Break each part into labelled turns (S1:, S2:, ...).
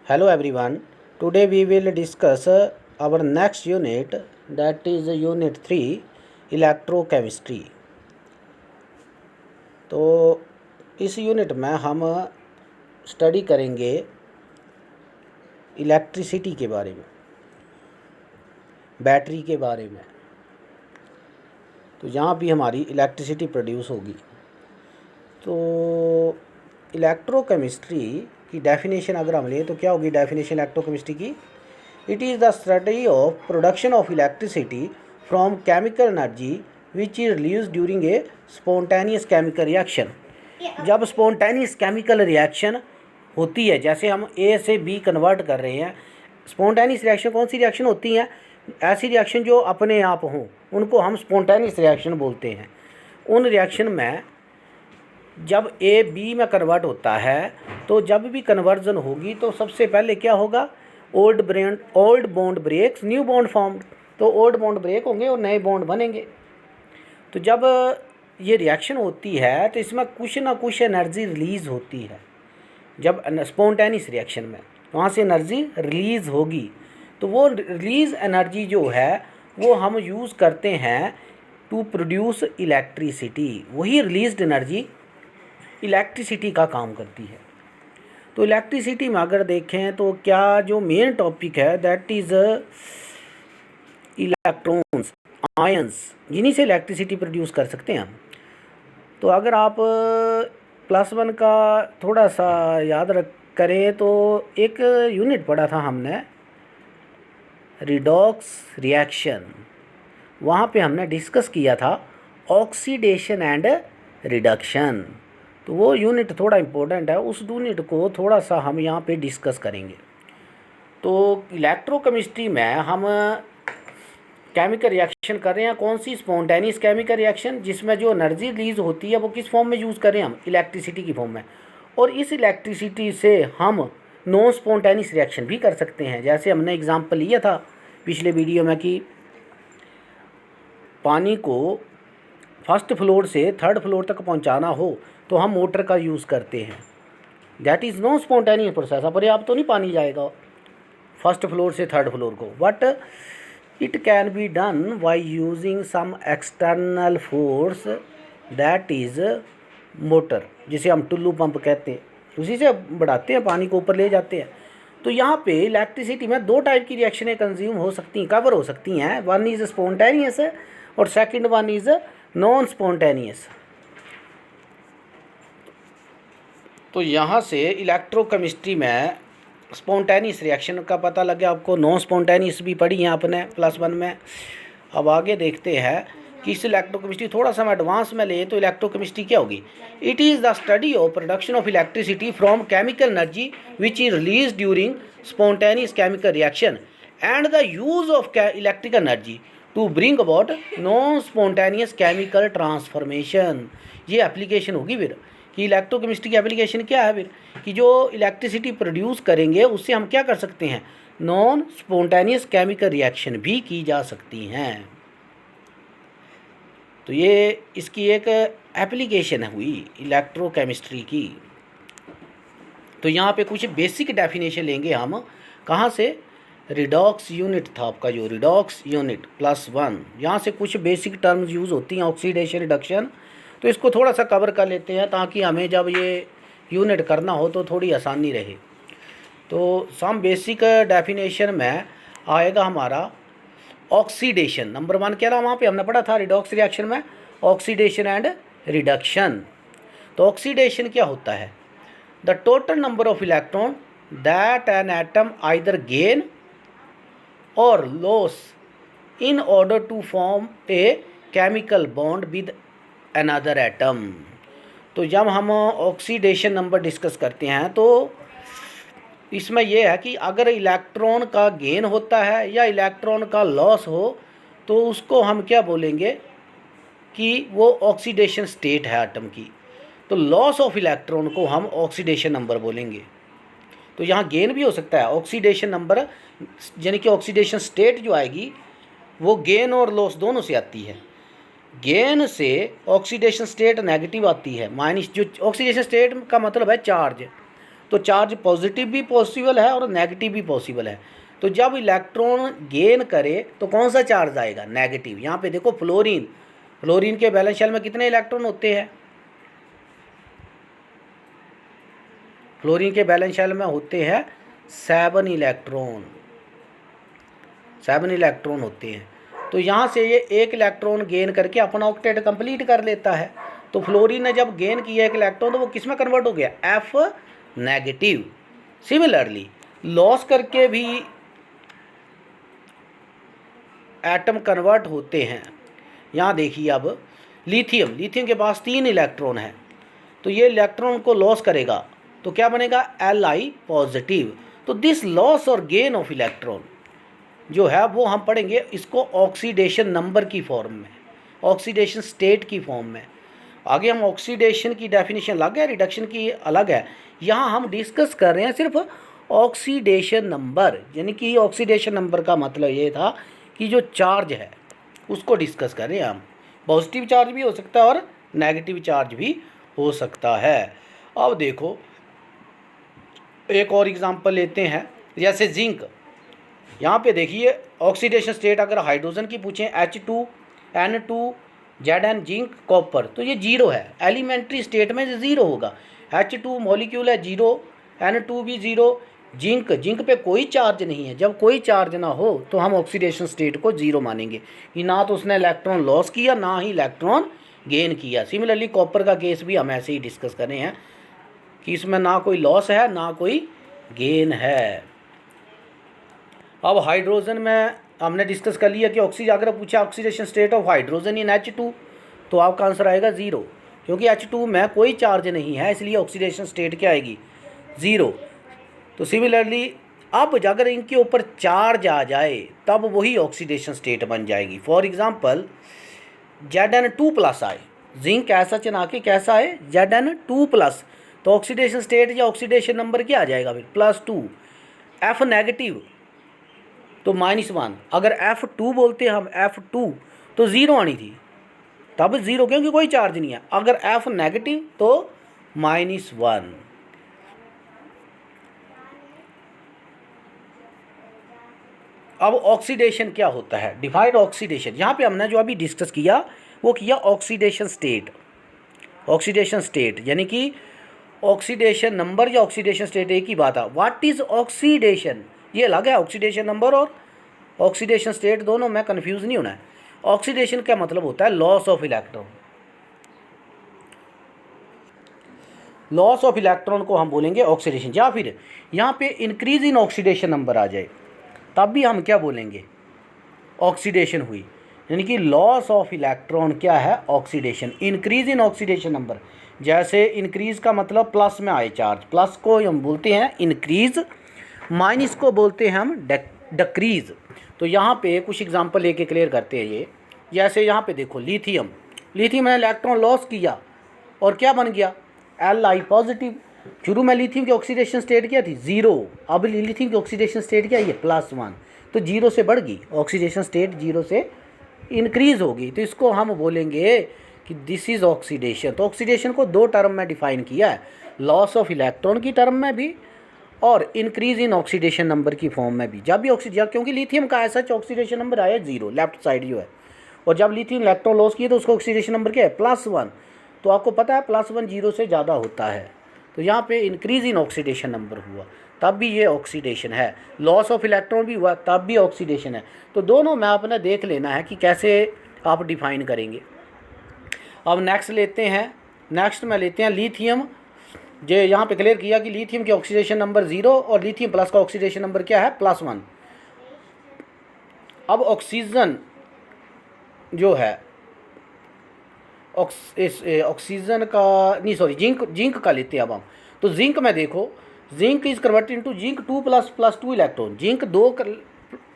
S1: Hello everyone. Today we will discuss our next unit, that is unit 3 electrochemistry. तो इस unit में हम study करेंगे इलेक्ट्रिसिटी के बारे में, बैटरी के बारे में। तो यहाँ भी हमारी इलेक्ट्रिसिटी प्रोड्यूस होगी। तो इलेक्ट्रोकेमिस्ट्री की डेफिनेशन अगर हम लें तो क्या होगी डेफिनेशन इलेक्ट्रोकेमिस्ट्री की? It is the study of production of electricity from chemical energy which is release during a spontaneous chemical reaction. जब स्पॉन्टेनियस केमिकल रिएक्शन होती है, जैसे हम ए से बी कन्वर्ट कर रहे हैं, स्पॉन्टेनियस रिएक्शन कौन सी रिएक्शन होती हैं? ऐसी रिएक्शन जो अपने आप हों, उनको हम स्पॉन्टेनियस रिएक्शन बोलते हैं। उन रिएक्शन में जब ए बी में कन्वर्ट होता है, तो जब भी कन्वर्जन होगी तो सबसे पहले क्या होगा? Old bond breaks, new bond form. तो ओल्ड बॉन्ड ब्रेक होंगे और नए बॉन्ड बनेंगे। तो जब ये रिएक्शन होती है तो इसमें कुछ ना कुछ एनर्जी रिलीज़ होती है। जब स्पॉन्टेनियस रिएक्शन में वहाँ से एनर्जी रिलीज़ होगी, तो वो रिलीज़ एनर्जी जो है वो हम यूज़ करते हैं टू प्रोड्यूस इलेक्ट्रिसिटी। वही रिलीज्ड एनर्जी इलेक्ट्रिसिटी का काम करती है। तो इलेक्ट्रिसिटी में अगर देखें तो क्या जो मेन टॉपिक है दैट इज़ इलेक्ट्रॉन्स, आयंस, जिन्हीं से इलेक्ट्रिसिटी प्रोड्यूस कर सकते हैं हम। तो अगर आप +1 का थोड़ा सा याद रख करें तो एक यूनिट पढ़ा था हमने, रिडॉक्स रिएक्शन। वहाँ पे हमने डिस्कस किया था ऑक्सीडेशन एंड रिडक्शन। तो वो यूनिट थोड़ा इम्पोर्टेंट है, उस यूनिट को थोड़ा सा हम यहाँ पे डिस्कस करेंगे। तो इलेक्ट्रोकेमिस्ट्री में हम केमिकल रिएक्शन कर रहे हैं, कौन सी? स्पॉन्टेनियस केमिकल रिएक्शन, जिसमें जो एनर्जी रिलीज होती है वो किस फॉर्म में यूज़ कर रहे हैं हम? इलेक्ट्रिसिटी की फॉर्म में। और इस इलेक्ट्रिसिटी से हम नॉन स्पॉन्टेनियस रिएक्शन भी कर सकते हैं। जैसे हमने एग्जांपल लिया था पिछले वीडियो में कि पानी को फर्स्ट फ्लोर से थर्ड फ्लोर तक पहुंचाना हो तो हम मोटर का यूज़ करते हैं। That is non spontaneous process. अपने आप तो नहीं पानी जाएगा फर्स्ट फ्लोर से थर्ड फ्लोर को, but it can be done by using some external force, that is motor, जिसे हम टुल्लू पंप कहते हैं। उसी से बढ़ाते हैं, पानी को ऊपर ले जाते हैं। तो यहाँ पे इलेक्ट्रिसिटी में 2 टाइप की रिएक्शनें कंज्यूम हो सकती हैं, कवर हो सकती हैं। वन इज़ स्पॉन्टेनियस और second one is non spontaneous. तो यहाँ से इलेक्ट्रोकेमिस्ट्री में स्पॉन्टेनियस रिएक्शन का पता लग गया आपको, नॉन स्पॉन्टेनियस भी पढ़ी है आपने +1 में। अब आगे देखते हैं कि इस इलेक्ट्रोकेमिस्ट्री थोड़ा सा हम एडवांस में ले तो इलेक्ट्रोकेमिस्ट्री क्या होगी? It is the study of production of electricity from chemical energy which is release during spontaneous chemical reaction and the use of electrical energy to bring about non spontaneous chemical transformation. ये application होगी फिर कि electrochemistry की application क्या है फिर, कि जो इलेक्ट्रिसिटी प्रोड्यूस करेंगे उससे हम क्या कर सकते हैं? नॉन स्पॉन्टेनियस केमिकल रिएक्शन भी की जा सकती हैं। तो ये इसकी एक एप्लीकेशन हुई इलेक्ट्रोकेमिस्ट्री की। तो यहाँ पे कुछ बेसिक डेफिनेशन लेंगे हम, कहाँ से? रिडॉक्स यूनिट था आपका, जो रिडॉक्स यूनिट +1, यहाँ से कुछ बेसिक टर्म्स यूज़ होती हैं, ऑक्सीडेशन, रिडक्शन। तो इसको थोड़ा सा कवर कर लेते हैं ताकि हमें जब ये यूनिट करना हो तो थोड़ी आसानी रहे। तो सम बेसिक डेफिनेशन में आएगा हमारा ऑक्सीडेशन। नंबर 1 क्या रहा वहाँ पे हमने पढ़ा था रिडॉक्स रिएक्शन में? Oxidation and reduction. तो ऑक्सीडेशन क्या होता है? The total number of electron that an atom either gain और loss in order to form a chemical bond with another atom. तो जब हम ऑक्सीडेशन नंबर डिस्कस करते हैं तो इसमें यह है कि अगर इलेक्ट्रॉन का गेन होता है या इलेक्ट्रॉन का लॉस हो तो उसको हम क्या बोलेंगे कि वो ऑक्सीडेशन स्टेट है एटम की। तो लॉस ऑफ इलेक्ट्रॉन को हम ऑक्सीडेशन नंबर बोलेंगे। तो यहाँ गेन भी हो सकता है, ऑक्सीडेशन नंबर यानी कि ऑक्सीडेशन स्टेट जो आएगी वो गेन और लॉस दोनों से आती है। गेन से ऑक्सीडेशन स्टेट नेगेटिव आती है, माइनस, जो ऑक्सीडेशन स्टेट का मतलब है चार्ज, तो चार्ज पॉजिटिव भी पॉसिबल है और नेगेटिव भी पॉसिबल है। तो जब इलेक्ट्रॉन गेन करे तो कौन सा चार्ज आएगा? नेगेटिव। यहाँ पे देखो फ्लोरीन, फ्लोरीन के वैलेंस शेल में कितने इलेक्ट्रॉन होते हैं? फ्लोरीन के वैलेंस शेल में होते हैं 7 इलेक्ट्रॉन, 7 इलेक्ट्रॉन होते हैं। तो यहाँ से ये 1 इलेक्ट्रॉन गेन करके अपना ऑक्टेट कंप्लीट कर लेता है। तो फ्लोरीन ने जब गेन किया 1 इलेक्ट्रॉन तो वो किस में कन्वर्ट हो गया? F negative. सिमिलरली लॉस करके भी एटम कन्वर्ट होते हैं। यहाँ देखिए अब लिथियम, लिथियम के पास 3 इलेक्ट्रॉन है, तो ये इलेक्ट्रॉन को लॉस करेगा तो क्या बनेगा? Li positive. तो दिस लॉस और गेन ऑफ इलेक्ट्रॉन जो है वो हम पढ़ेंगे इसको ऑक्सीडेशन नंबर की फॉर्म में, ऑक्सीडेशन स्टेट की फॉर्म में। आगे हम ऑक्सीडेशन की डेफिनेशन अलग है, रिडक्शन की अलग है। यहाँ हम डिस्कस कर रहे हैं सिर्फ ऑक्सीडेशन नंबर, यानी कि ऑक्सीडेशन नंबर का मतलब ये था कि जो चार्ज है उसको डिस्कस कर रहे हैं हम। पॉजिटिव चार्ज भी हो सकता है और नेगेटिव चार्ज भी हो सकता है। अब देखो एक और एग्जांपल लेते हैं, जैसे जिंक। यहाँ पे देखिए ऑक्सीडेशन स्टेट अगर हाइड्रोजन की पूछें H2N2 Zn जिंक कॉपर, तो ये 0 है। एलिमेंट्री स्टेट में 0 होगा। H2 मॉलिक्यूल है 0, N2 भी 0। जिंक, जिंक पे कोई चार्ज नहीं है। जब कोई चार्ज ना हो तो हम ऑक्सीडेशन स्टेट को 0 मानेंगे कि ना तो उसने इलेक्ट्रॉन लॉस किया ना ही इलेक्ट्रॉन गेन किया। सिमिलरली कॉपर का केस भी हम ऐसे ही डिस्कस कर रहे हैं कि इसमें ना कोई लॉस है ना कोई गेन है। अब हाइड्रोजन में हमने डिस्कस कर लिया कि अगर पूछा oxidation state of hydrogen in H2 तो आपका आंसर आएगा 0, क्योंकि H2 में कोई चार्ज नहीं है, इसलिए ऑक्सीडेशन स्टेट क्या आएगी? 0। तो सिमिलरली अब अगर इनके ऊपर चार्ज आ जाए तब वही ऑक्सीडेशन स्टेट बन जाएगी। फॉर एग्जांपल Zn2+ आए, जिंक ऐसा चना के कैसा है? Zn2+, तो ऑक्सीडेशन स्टेट या ऑक्सीडेशन नंबर क्या आ जाएगा फिर? +2। F नेगेटिव तो -1। अगर F2 बोलते हम F2 तो 0 आनी थी, तब 0 क्योंकि कोई चार्ज नहीं है। अगर F नेगेटिव तो -1। अब ऑक्सीडेशन क्या होता है? Defined oxidation. यहाँ पे हमने जो अभी डिस्कस किया वो किया ऑक्सीडेशन स्टेट। ऑक्सीडेशन स्टेट यानी कि ऑक्सीडेशन नंबर या ऑक्सीडेशन स्टेट एक ही बात है। What is oxidation? ये अलग है, ऑक्सीडेशन नंबर और ऑक्सीडेशन स्टेट दोनों में कंफ्यूज नहीं होना है। ऑक्सीडेशन का मतलब होता है loss of electron. Loss of electron को हम बोलेंगे ऑक्सीडेशन। या फिर यहाँ पे इंक्रीज इन ऑक्सीडेशन नंबर आ जाए तब भी हम क्या बोलेंगे? ऑक्सीडेशन हुई। यानी कि लॉस ऑफ इलेक्ट्रॉन क्या है? Oxidation. Increase in oxidation number, जैसे इंक्रीज का मतलब प्लस में आए चार्ज, प्लस को हम बोलते हैं इंक्रीज, माइनस को बोलते हैं हम डिक्रीज। तो यहाँ पे कुछ एग्जांपल लेके क्लियर करते हैं ये। जैसे यहाँ पे देखो लिथियम, लिथियम ने इलेक्ट्रॉन लॉस किया और क्या बन गया? Li positive. शुरू में लिथियम की ऑक्सीडेशन स्टेट क्या थी? 0। अब लिथियम की ऑक्सीडेशन स्टेट क्या है? +1। तो 0 से बढ़ गई ऑक्सीडेशन स्टेट, 0 से इंक्रीज होगी। तो इसको हम बोलेंगे कि दिस इज ऑक्सीडेशन। तो ऑक्सीडेशन को 2 टर्म में डिफाइन किया है, लॉस ऑफ इलेक्ट्रॉन की टर्म में भी और इंक्रीज इन ऑक्सीडेशन नंबर की फॉर्म में भी। जब भी ऑक्सीजन, क्योंकि लिथियम का ऐसा ऑक्सीडेशन नंबर आया 0 लेफ्ट साइड जो है, और जब लिथियम इलेक्ट्रॉन लॉस किए तो उसका ऑक्सीडेशन नंबर क्या है? +1। तो आपको पता है +1 0 से ज़्यादा होता है। तो यहाँ पे इंक्रीज इन ऑक्सीडेशन नंबर हुआ तब भी ये ऑक्सीडेशन है। लॉस ऑफ इलेक्ट्रॉन भी हुआ तब भी ऑक्सीडेशन है। तो दोनों में आपने देख लेना है कि कैसे आप डिफाइन करेंगे। अब नेक्स्ट लेते हैं, नेक्स्ट में लेते हैं लिथियम। जो यहाँ पे क्लियर किया कि लिथियम की ऑक्सीडेशन नंबर 0 और लिथियम प्लस का ऑक्सीडेशन नंबर क्या है? +1। अब ऑक्सीजन जो है ऑक्सीजन का नहीं, सॉरी, जिंक का लेते हैं अब हम। तो जिंक में देखो, zinc is converted into zinc 2++2 electron. Zinc 2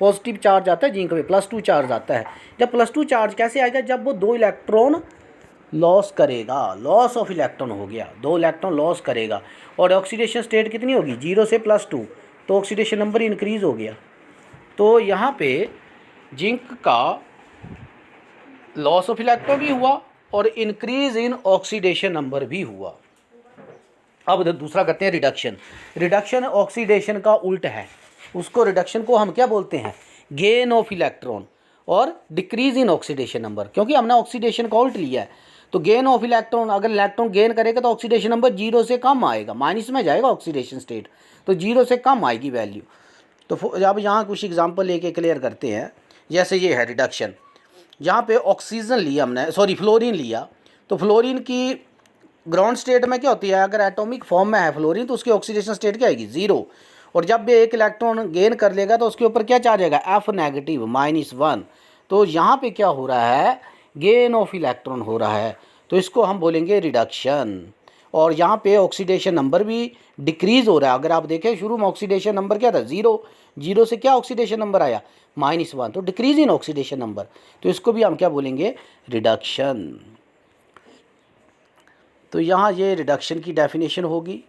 S1: positive charge आता है, जिंक में +2 चार्ज आता है। जब +2 चार्ज कैसे आएगा? जब वो 2 इलेक्ट्रॉन लॉस करेगा, लॉस ऑफ इलेक्ट्रॉन हो गया, 2 इलेक्ट्रॉन लॉस करेगा। और ऑक्सीडेशन स्टेट कितनी होगी? 0 से +2, तो ऑक्सीडेशन नंबर इंक्रीज हो गया। तो यहाँ पे जिंक का लॉस ऑफ इलेक्ट्रॉन भी हुआ और इंक्रीज इन ऑक्सीडेशन नंबर भी हुआ। अब दूसरा करते हैं रिडक्शन। रिडक्शन ऑक्सीडेशन का उल्ट है, उसको रिडक्शन को हम क्या बोलते हैं, गेन ऑफ इलेक्ट्रॉन और डिक्रीज इन ऑक्सीडेशन नंबर, क्योंकि हमने ऑक्सीडेशन का उल्ट लिया है। तो गेन ऑफ इलेक्ट्रॉन, अगर इलेक्ट्रॉन गेन करेगा तो ऑक्सीडेशन नंबर 0 से कम आएगा, माइनस में जाएगा ऑक्सीडेशन स्टेट, तो 0 से कम आएगी वैल्यू। तो अब यहाँ कुछ एग्जांपल लेके क्लियर करते हैं। जैसे ये है रिडक्शन, यहाँ पे ऑक्सीजन लिया हमने, सॉरी फ्लोरीन लिया, तो फ्लोरीन की ग्राउंड स्टेट में क्या होती है, अगर एटॉमिक फॉर्म में है फ्लोरीन तो उसकी ऑक्सीडेशन स्टेट क्या आएगी, 0। और जब भी एक इलेक्ट्रॉन गेन कर लेगा तो उसके ऊपर क्या चार्ज आएगा, F नेगेटिव -1। तो यहाँ पे क्या हो रहा है, गेन ऑफ इलेक्ट्रॉन हो रहा है, तो इसको हम बोलेंगे रिडक्शन। और यहाँ पे ऑक्सीडेशन नंबर भी डिक्रीज़ हो रहा है। अगर आप देखें शुरू में ऑक्सीडेशन नंबर क्या था, 0, 0 से क्या ऑक्सीडेशन नंबर आया -1, तो डिक्रीज इन ऑक्सीडेशन नंबर, तो इसको भी हम क्या बोलेंगे, रिडक्शन। तो यहाँ ये रिडक्शन की डेफिनेशन होगी।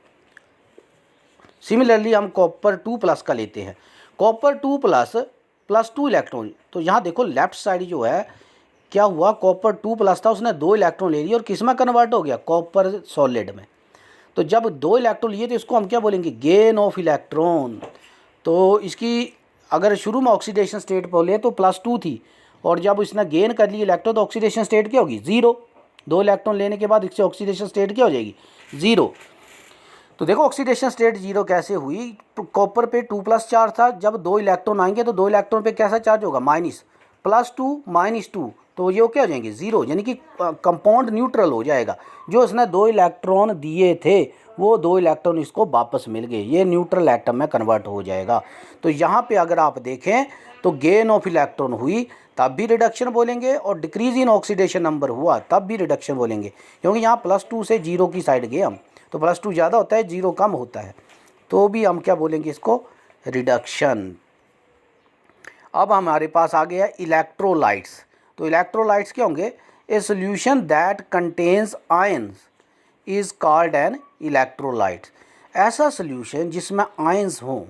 S1: सिमिलरली हम कॉपर 2+ का लेते हैं, कॉपर 2+ +2 इलेक्ट्रॉन। तो यहाँ देखो लेफ्ट साइड जो है क्या हुआ, कॉपर 2+ था, उसने 2 इलेक्ट्रॉन ले लिए और किस में कन्वर्ट हो गया, कॉपर सॉलिड में। तो जब 2 इलेक्ट्रॉन लिए तो इसको हम क्या बोलेंगे, गेन ऑफ इलेक्ट्रॉन। तो इसकी अगर शुरू में ऑक्सीडेशन स्टेट बोले तो +2 थी, और जब इसने गेन कर ली इलेक्ट्रॉन तो ऑक्सीडेशन स्टेट क्या होगी, 0। 2 इलेक्ट्रॉन लेने के बाद इससे ऑक्सीडेशन स्टेट क्या हो जाएगी, 0। तो देखो ऑक्सीडेशन स्टेट 0 कैसे हुई, तो कॉपर पे 2+ चार्ज था, जब 2 इलेक्ट्रॉन आएंगे तो 2 इलेक्ट्रॉन पे कैसा चार्ज होगा, -+2 -2, तो ये क्या हो जाएंगे, 0, यानी कि कंपाउंड न्यूट्रल हो जाएगा। जो इसने 2 इलेक्ट्रॉन दिए थे वो 2 इलेक्ट्रॉन इसको वापस मिल गए, ये न्यूट्रल एटम में कन्वर्ट हो जाएगा। तो यहाँ पे अगर आप देखें तो गेन ऑफ इलेक्ट्रॉन हुई तब भी रिडक्शन बोलेंगे, और डिक्रीज इन ऑक्सीडेशन नंबर हुआ तब भी रिडक्शन बोलेंगे, क्योंकि यहाँ +2 से 0 की साइड गए हम, तो +2 ज़्यादा होता है, 0 कम होता है, तो भी हम क्या बोलेंगे इसको, रिडक्शन। अब हमारे पास आ गया इलेक्ट्रोलाइट्स। तो इलेक्ट्रोलाइट्स क्या होंगे, a solution that contains ions is called an electrolyte. ऐसा सोल्यूशन जिसमें आयंस हों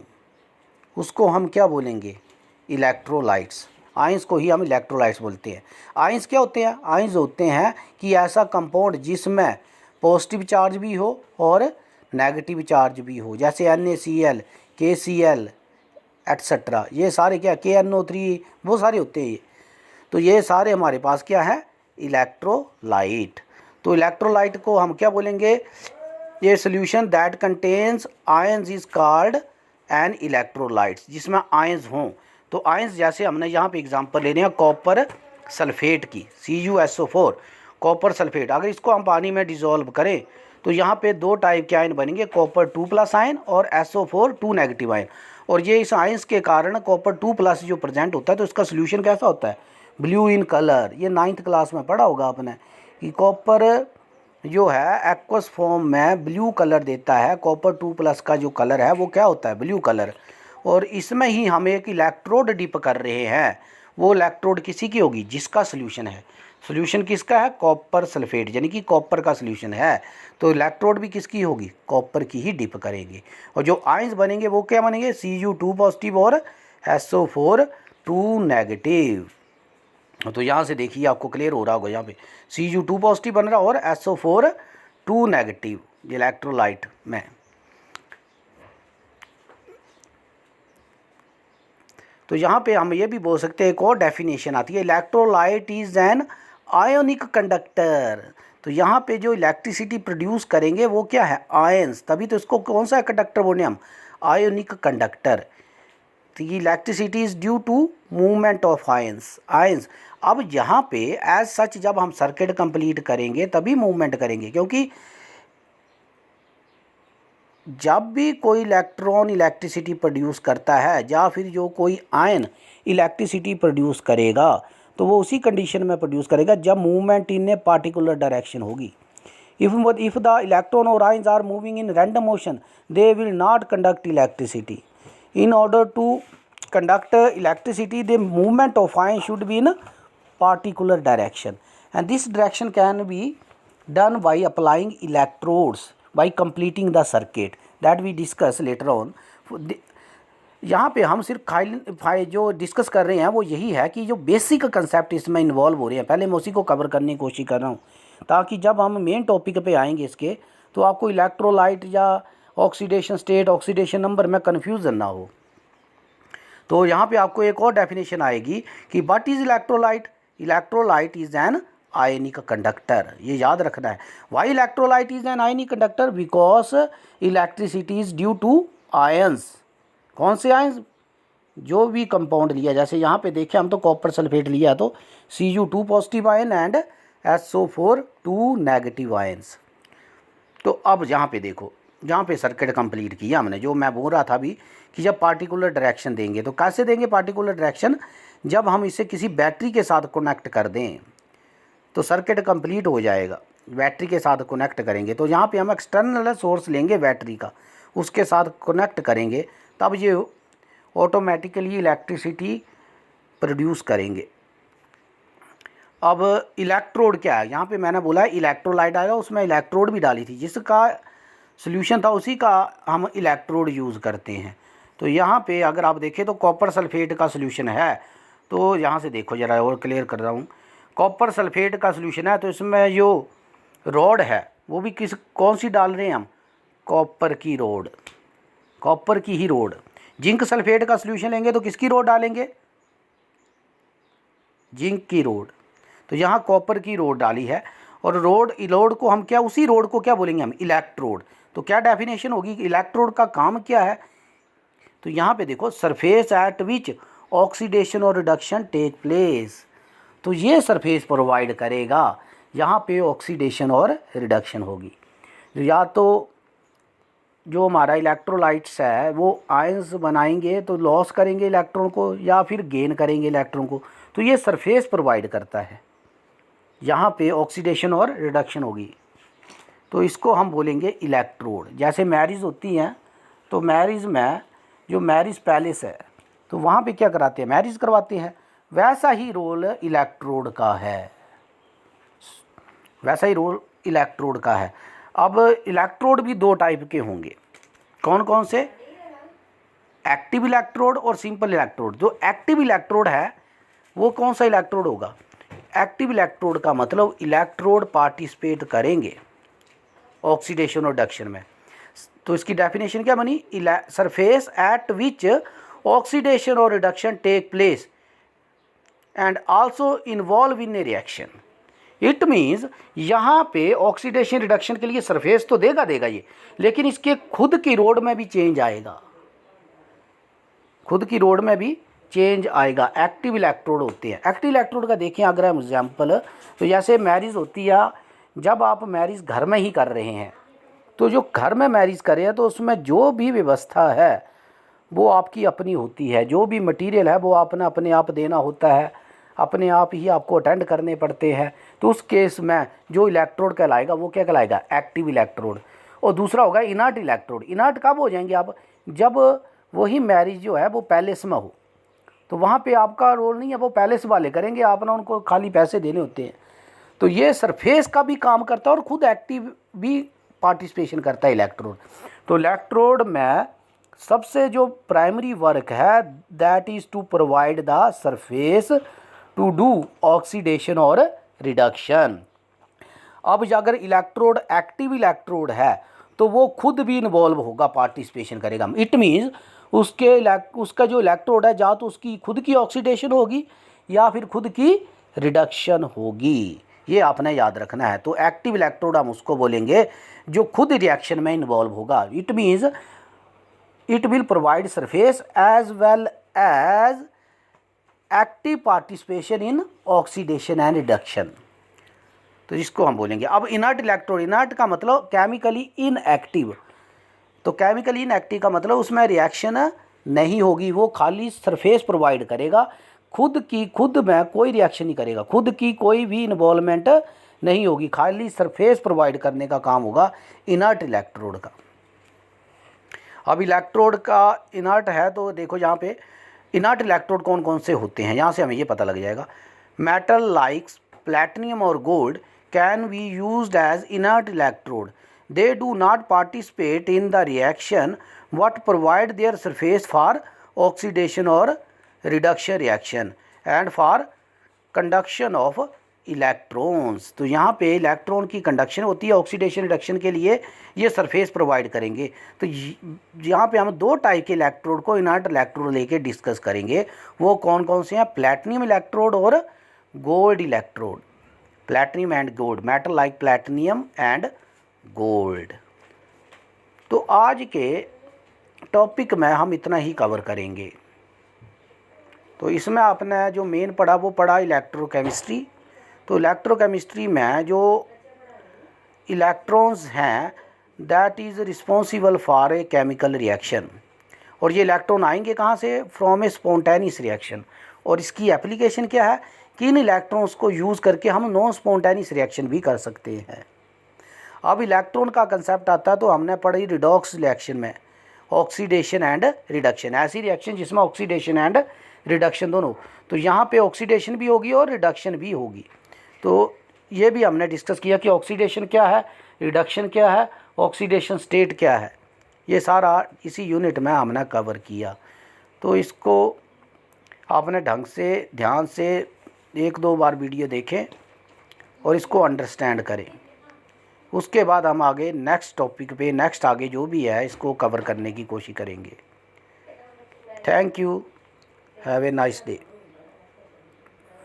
S1: उसको हम क्या बोलेंगे, इलेक्ट्रोलाइट्स। आयंस को ही हम इलेक्ट्रोलाइट्स बोलते हैं। आयंस क्या होते हैं, आयंस होते हैं कि ऐसा कंपाउंड जिसमें पॉजिटिव चार्ज भी हो और नेगेटिव चार्ज भी हो, जैसे NaCl, KCl एट्सट्रा, ये सारे क्या, KNO3, वो सारे होते हैं। तो ये सारे हमारे पास क्या है, इलेक्ट्रोलाइट। तो इलेक्ट्रोलाइट को हम क्या बोलेंगे, ये solution that contains ions is called an electrolytes, जिसमें आयंस हों। तो आयंस जैसे हमने यहाँ पे एग्जांपल ले रहे हैं कॉपर सल्फेट की, CuSO4, कॉपर सल्फेट। अगर इसको हम पानी में डिज़ोल्व करें तो यहाँ पे 2 टाइप के आयन बनेंगे, कॉपर 2+ आयन और SO4 2 नेगेटिव आयन। और ये इस आयंस के कारण कॉपर 2+ जो प्रेजेंट होता है तो इसका सोल्यूशन कैसा होता है, ब्लू इन कलर। ये 9th क्लास में पढ़ा होगा आपने कि कॉपर जो है एक्वस फॉर्म में ब्लू कलर देता है, कॉपर 2+ का जो कलर है वो क्या होता है, ब्लू कलर। और इसमें ही हम एक इलेक्ट्रोड डिप कर रहे हैं, वो इलेक्ट्रोड किसी की होगी, जिसका सोल्यूशन है, सोल्यूशन किसका है, कॉपर सल्फेट, यानी कि कॉपर का सोल्यूशन है। तो इलेक्ट्रोड भी किसकी होगी, कॉपर की ही डिप करेंगे। और जो आयंस बनेंगे वो क्या बनेंगे, Cu2+ और SO4 2 नेगेटिव। तो यहाँ से देखिए आपको क्लियर हो रहा होगा, यहाँ पे Cu2+ बन रहा और SO4 2 नेगेटिव इलेक्ट्रोलाइट में। तो यहाँ पे हम ये भी बोल सकते हैं, एक और डेफिनेशन आती है, electrolyte is an ionic conductor. तो यहाँ पे जो इलेक्ट्रिसिटी प्रोड्यूस करेंगे वो क्या है, आयंस, तभी तो इसको कौन सा कंडक्टर बोले हम, आयोनिक कंडक्टर। तो ये electricity is due to movement of ions. अब यहाँ पे एज सच जब हम सर्किट कंप्लीट करेंगे तभी मूवमेंट करेंगे, क्योंकि जब भी कोई इलेक्ट्रॉन इलेक्ट्रिसिटी प्रोड्यूस करता है या फिर जो कोई आयन इलेक्ट्रिसिटी प्रोड्यूस करेगा तो वो उसी कंडीशन में प्रोड्यूस करेगा जब movement in a particular direction होगी। इफ द इलेक्ट्रॉन और ions are moving in random motion they will not conduct electricity. In order to conduct electricity, the movement of ion should be in a particular direction, and this direction can be done by applying electrodes by completing the circuit that we discuss later on. यहाँ पे हम सिर्फ जो discuss कर रहे हैं वो यही है कि जो बेसिक कंसेप्ट इसमें इन्वॉल्व हो रहे हैं, पहले मैं उसी को कवर करने की कोशिश कर रहा हूँ ताकि जब हम मेन टॉपिक पे आएंगे इसके तो आपको इलेक्ट्रोलाइट या ऑक्सीडेशन स्टेट, ऑक्सीडेशन नंबर में कन्फ्यूज़न ना हो। तो यहाँ पे आपको एक और डेफिनेशन आएगी कि what is electrolyte. Electrolyte is an ionic conductor, ये याद रखना है। Why electrolyte is an ionic conductor, because electricity is due to ions. कौन से आयंस? जो भी कंपाउंड लिया, जैसे यहाँ पे देखें हम तो कॉपर सल्फेट लिया तो Cu2 positive ion and SO4 2 negative ions. तो अब यहाँ पे देखो, जहाँ पे सर्किट कंप्लीट किया हमने, जो मैं बोल रहा था अभी कि जब पार्टिकुलर डायरेक्शन देंगे तो कैसे देंगे पार्टिकुलर डायरेक्शन, जब हम इसे किसी बैटरी के साथ कनेक्ट कर दें तो सर्किट कंप्लीट हो जाएगा। बैटरी के साथ कनेक्ट करेंगे तो यहाँ पे हम एक्सटर्नल सोर्स लेंगे बैटरी का, उसके साथ कनेक्ट करेंगे, तब ये ऑटोमेटिकली इलेक्ट्रिसिटी प्रोड्यूस करेंगे। अब इलेक्ट्रोड क्या है, यहाँ पे मैंने बोला इलेक्ट्रोलाइट आएगा, उसमें इलेक्ट्रोड भी डाली थी, जिसका सॉल्यूशन था उसी का हम इलेक्ट्रोड यूज़ करते हैं। तो यहाँ पे अगर आप देखें तो कॉपर सल्फेट का सॉल्यूशन है, तो यहाँ से देखो ज़रा और क्लियर कर रहा हूँ। कॉपर सल्फेट का सॉल्यूशन है, तो इसमें जो रॉड है वो भी कौन सी डाल रहे हैं हम? कॉपर की रॉड, कॉपर की ही रॉड। जिंक सल्फेट का सॉल्यूशन लेंगे तो किसकी रॉड डालेंगे? जिंक की रॉड। तो यहाँ कॉपर की रॉड डाली है, और रोड को हम क्या, उसी रोड को क्या बोलेंगे हम? इलेक्ट्रोड। तो क्या डेफिनेशन होगी कि इलेक्ट्रोड का काम क्या है? तो यहाँ पे देखो, सरफेस एट विच ऑक्सीडेशन और रिडक्शन टेक प्लेस। तो ये सरफेस प्रोवाइड करेगा, यहाँ पे ऑक्सीडेशन और रिडक्शन होगी। या तो जो हमारा इलेक्ट्रोलाइट्स है वो आयंस बनाएंगे तो लॉस करेंगे इलेक्ट्रॉन को, या फिर गेन करेंगे इलेक्ट्रॉन को। तो ये सरफेस प्रोवाइड करता है, यहाँ पे ऑक्सीडेशन और रिडक्शन होगी। तो इसको हम बोलेंगे इलेक्ट्रोड। जैसे मैरिज होती हैं तो मैरिज में जो मैरिज पैलेस है तो वहाँ पे क्या कराते हैं? मैरिज करवाते हैं। वैसा ही रोल इलेक्ट्रोड का है, वैसा ही रोल इलेक्ट्रोड का है। अब इलेक्ट्रोड भी दो टाइप के होंगे। कौन कौन से? एक्टिव इलेक्ट्रोड और सिंपल इलेक्ट्रोड। जो एक्टिव इलेक्ट्रोड है वो कौन सा इलेक्ट्रोड होगा? एक्टिव इलेक्ट्रोड का मतलब इलेक्ट्रोड पार्टिसिपेट करेंगे ऑक्सीडेशन और रिडक्शन में। तो इसकी डेफिनेशन क्या बनी? सरफेस एट विच ऑक्सीडेशन और reduction take place and also involve in a reaction. It means यहाँ पे ऑक्सीडेशन रिडक्शन के लिए सरफेस तो देगा ये, लेकिन इसके खुद की रोड में भी चेंज आएगा, खुद की रोड में भी चेंज आएगा। एक्टिव इलेक्ट्रोड होते हैं। एक्टिव इलेक्ट्रोड का देखें अगर हम एग्जाम्पल, तो जैसे मैरिज होती है, जब आप मैरिज घर में ही कर रहे हैं, तो जो घर में मैरिज कर रहे हैं तो उसमें जो भी व्यवस्था है वो आपकी अपनी होती है। जो भी मटेरियल है वो आपने अपने आप देना होता है, अपने आप ही आपको अटेंड करने पड़ते हैं। तो उस केस में जो इलेक्ट्रोड कहलाएगा वो क्या कहलाएगा? Active electrode. और दूसरा होगा इनर्ट इलेक्ट्रोड। इनर्ट कब हो जाएंगे आप? जब वही मैरिज जो है वो पैलेस में हो, तो वहाँ पे आपका रोल नहीं है, वो पैलेस वाले करेंगे, आपने उनको खाली पैसे देने होते हैं। तो ये सरफेस का भी काम करता है और ख़ुद एक्टिव भी पार्टिसिपेशन करता है इलेक्ट्रोड। तो इलेक्ट्रोड में सबसे जो प्राइमरी वर्क है that is to provide the surface to do oxidation और रिडक्शन। अब अगर इलेक्ट्रोड एक्टिव इलेक्ट्रोड है तो वो खुद भी इन्वॉल्व होगा, पार्टिसिपेशन करेगा। इट मीन्स उसका जो इलेक्ट्रोड है, या तो उसकी खुद की ऑक्सीडेशन होगी या फिर खुद की रिडक्शन होगी। ये आपने याद रखना है। तो एक्टिव इलेक्ट्रोड हम उसको बोलेंगे जो खुद रिएक्शन में इन्वॉल्व होगा। It means it will provide surface as well as active participation in oxidation and reduction. तो इसको हम बोलेंगे। अब इनर्ट इलेक्ट्रोड, इनर्ट का मतलब केमिकली इनएक्टिव। तो केमिकली इनएक्टिव का मतलब उसमें रिएक्शन नहीं होगी, वो खाली सरफेस प्रोवाइड करेगा, खुद में कोई रिएक्शन नहीं करेगा, खुद की कोई भी इन्वॉल्वमेंट नहीं होगी, खाली सरफेस प्रोवाइड करने का काम होगा इनर्ट इलेक्ट्रोड का। अब इलेक्ट्रोड का इनर्ट है तो देखो यहाँ पे इनर्ट इलेक्ट्रोड कौन कौन से होते हैं, यहाँ से हमें ये पता लग जाएगा। मेटल लाइक्स प्लैटिनम और gold can be used as inert electrode. They do not participate in the reaction but provide their surface for oxidation और reduction reaction and for conduction of electrons. तो यहाँ पे इलेक्ट्रॉन की conduction होती है, oxidation reduction के लिए ये सरफेस प्रोवाइड करेंगे। तो यहाँ पे हम दो टाइप के इलेक्ट्रोड को, इनर्ट इलेक्ट्रोड लेके डिस्कस करेंगे। वो कौन कौन से हैं? प्लैटिनम इलेक्ट्रोड और gold electrode. Platinum and gold, metal like platinum and gold. तो आज के टॉपिक में हम इतना ही कवर करेंगे। तो इसमें आपने जो मेन पढ़ा वो पढ़ा इलेक्ट्रोकेमिस्ट्री। तो इलेक्ट्रोकेमिस्ट्री में जो इलेक्ट्रॉन्स हैं that is responsible for a chemical reaction. और ये इलेक्ट्रॉन आएंगे कहाँ से? From A spontaneous reaction. और इसकी एप्लीकेशन क्या है कि इन इलेक्ट्रॉन्स को यूज़ करके हम नॉन स्पॉन्टेनियस रिएक्शन भी कर सकते हैं। अब इलेक्ट्रॉन का कंसेप्ट आता है तो हमने पढ़ी रिडॉक्स रिएक्शन में, ऑक्सीडेशन एंड रिडक्शन। ऐसी रिएक्शन जिसमें ऑक्सीडेशन एंड रिडक्शन दोनों। तो यहाँ पे ऑक्सीडेशन भी होगी और रिडक्शन भी होगी। तो ये भी हमने डिस्कस किया कि ऑक्सीडेशन क्या है, रिडक्शन क्या है, ऑक्सीडेशन स्टेट क्या है। ये सारा इसी यूनिट में हमने कवर किया। तो इसको आपने ढंग से ध्यान से एक दो बार वीडियो देखें और इसको अंडरस्टैंड करें। उसके बाद हम आगे नेक्स्ट टॉपिक पे, नेक्स्ट आगे जो भी है इसको कवर करने की कोशिश करेंगे। Thank you, have a nice day.